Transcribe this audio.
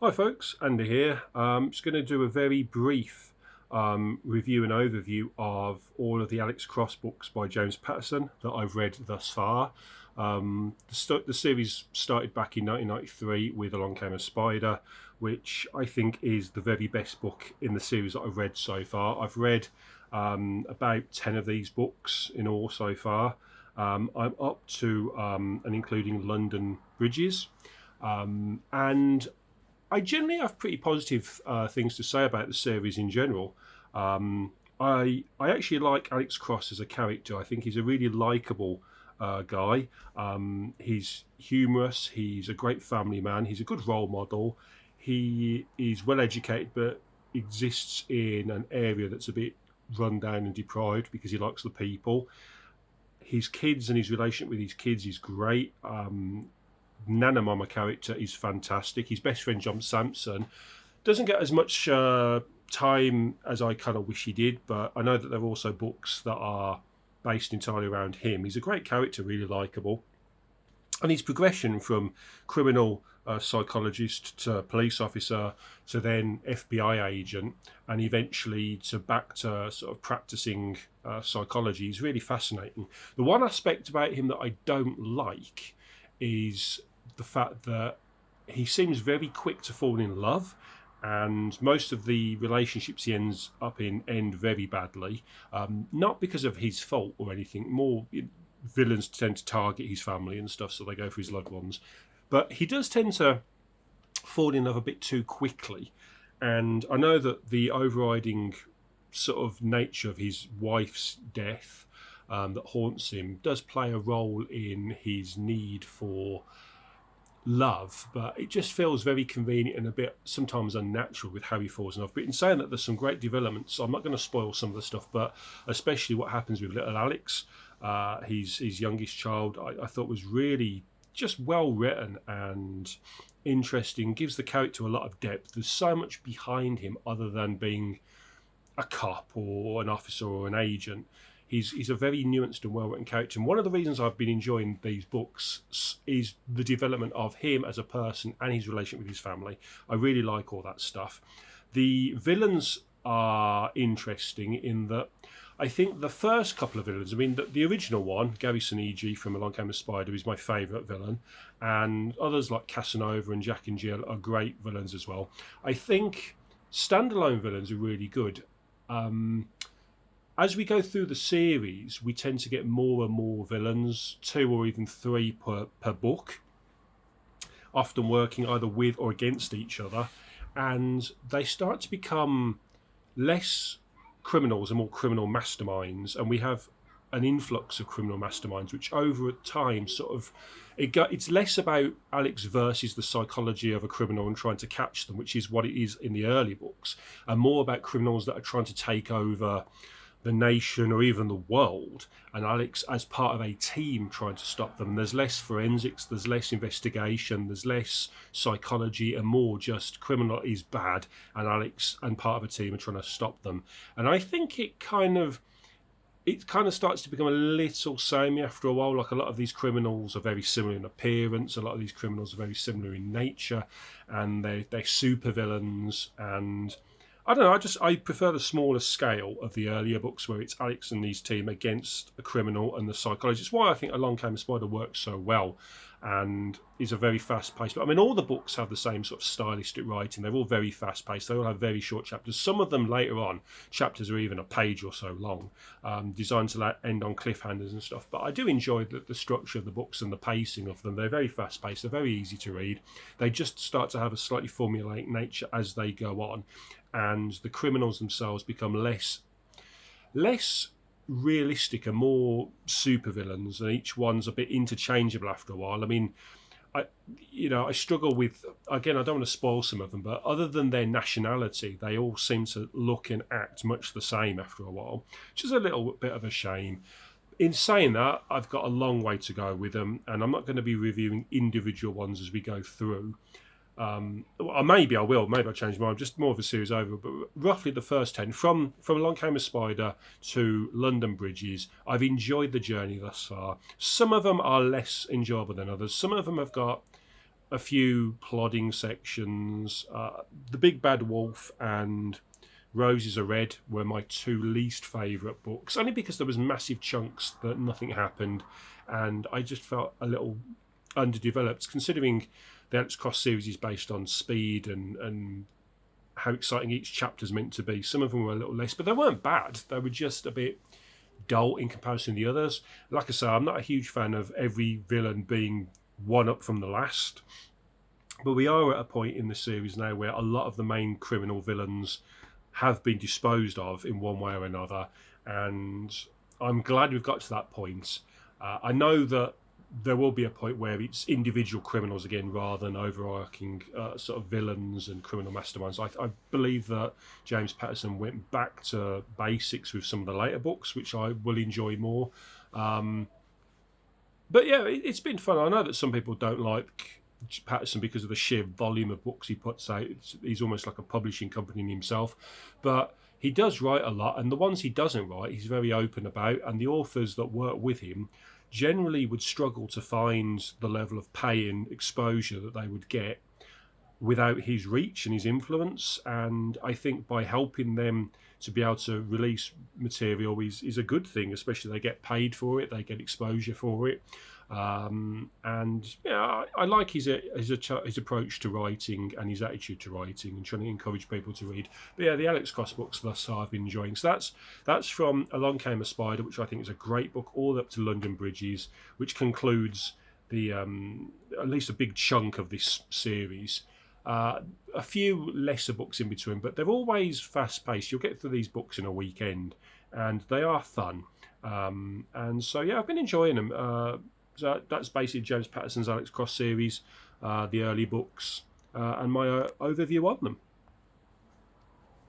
Hi folks, Andy here. Just going to do a very brief review and overview of all of the Alex Cross books by James Patterson that I've read thus far. The series started back in 1993 with Along Came a Spider, which I think is the very best book in the series that I've read so far. I've read about 10 of these books in all so far. I'm up to and including London Bridges. And I generally have pretty positive things to say about the series in general. I actually like Alex Cross as a character. I think he's a really likable guy. He's humorous. He's a great family man. He's a good role model. He is well educated, but exists in an area that's a bit run down and deprived because he likes the people. His kids and his relationship with his kids is great. Nana Mama character is fantastic. His best friend John Sampson doesn't get as much time as I kind of wish he did, but I know that there are also books that are based entirely around him. He's a great character, really likable, and his progression from criminal psychologist to police officer to then FBI agent and eventually to back to sort of practicing psychology is really fascinating. The one aspect about him that I don't like is the fact that he seems very quick to fall in love, and most of the relationships he ends up in end very badly. Not because of his fault or anything. More villains tend to target his family and stuff, so they go for his loved ones. But he does tend to fall in love a bit too quickly, and I know that the overriding sort of nature of his wife's death that haunts him does play a role in his need for love, but it just feels very convenient and a bit sometimes unnatural with how he falls in love. But in saying that, there's some great developments. I'm not going to spoil some of the stuff, but especially what happens with little Alex, his youngest child, I thought was really just well written and interesting. Gives the character a lot of depth. There's so much behind him other than being a cop or an officer or an agent. He's a very nuanced and well-written character. And one of the reasons I've been enjoying these books is the development of him as a person and his relationship with his family. I really like all that stuff. The villains are interesting in that I think the first couple of villains, I mean, the original one, Gary Sinigi from Along Came a Spider, is my favourite villain. And others like Casanova and Jack and Jill are great villains as well. I think standalone villains are really good. As we go through the series, we tend to get more and more villains, 2 or even 3 per book, often working either with or against each other, and they start to become less criminals and more criminal masterminds, and we have an influx of criminal masterminds, which over time sort of it's less about Alex versus the psychology of a criminal and trying to catch them, which is what it is in the early books, and more about criminals that are trying to take over the nation or even the world, and Alex as part of a team trying to stop them. There's less forensics, there's less investigation, there's less psychology, and more just criminal is bad and Alex and part of a team are trying to stop them. And I think it kind of starts to become a little samey after a while. Like, a lot of these criminals are very similar in appearance, a lot of these criminals are very similar in nature, and they're super villains. And I don't know, I prefer the smaller scale of the earlier books where it's Alex and his team against a criminal and the psychologist. It's why I think Along Came a Spider works so well and is a very fast paced. But I mean, all the books have the same sort of stylistic writing. They're all very fast paced. They all have very short chapters. Some of them later on, chapters are even a page or so long, designed to end on cliffhangers and stuff. But I do enjoy the structure of the books and the pacing of them. They're very fast paced. They're very easy to read. They just start to have a slightly formulaic nature as they go on, and the criminals themselves become less realistic and more supervillains, and each one's a bit interchangeable after a while. I mean, I struggle with, again, I don't want to spoil some of them, but other than their nationality, they all seem to look and act much the same after a while, which is a little bit of a shame. In saying that, I've got a long way to go with them, and I'm not going to be reviewing individual ones as we go through. Maybe I will. Maybe I'll change my mind. Just more of a series over. But roughly the first 10, from Along Came a Spider to London Bridges, I've enjoyed the journey thus far. Some of them are less enjoyable than others. Some of them have got a few plodding sections. The Big Bad Wolf and Roses Are Red were my two least favourite books, only because there was massive chunks that nothing happened, and I just felt a little underdeveloped, considering the Alex Cross series is based on speed and how exciting each chapter is meant to be. Some of them were a little less, but they weren't bad. They were just a bit dull in comparison to the others. Like I say, I'm not a huge fan of every villain being one up from the last, but we are at a point in the series now where a lot of the main criminal villains have been disposed of in one way or another, and I'm glad we've got to that point. I know that there will be a point where it's individual criminals again rather than overarching sort of villains and criminal masterminds. I believe that James Patterson went back to basics with some of the later books, which I will enjoy more. But yeah, it's been fun. I know that some people don't like Patterson because of the sheer volume of books he puts out. He's almost like a publishing company in himself, but he does write a lot, and the ones he doesn't write, he's very open about, and the authors that work with him generally would struggle to find the level of pay and exposure that they would get without his reach and his influence. And I think by helping them to be able to release material is a good thing, especially they get paid for it, they get exposure for it. And yeah, I like his approach to writing and his attitude to writing and trying to encourage people to read. But yeah, the Alex Cross books thus far I've been enjoying. So that's from Along Came a Spider, which I think is a great book, all up to London Bridges, which concludes the at least a big chunk of this series. A few lesser books in between, but they're always fast paced. You'll get through these books in a weekend, and they are fun. And so yeah, I've been enjoying them. So that's basically James Patterson's Alex Cross series, the early books, and my overview on them.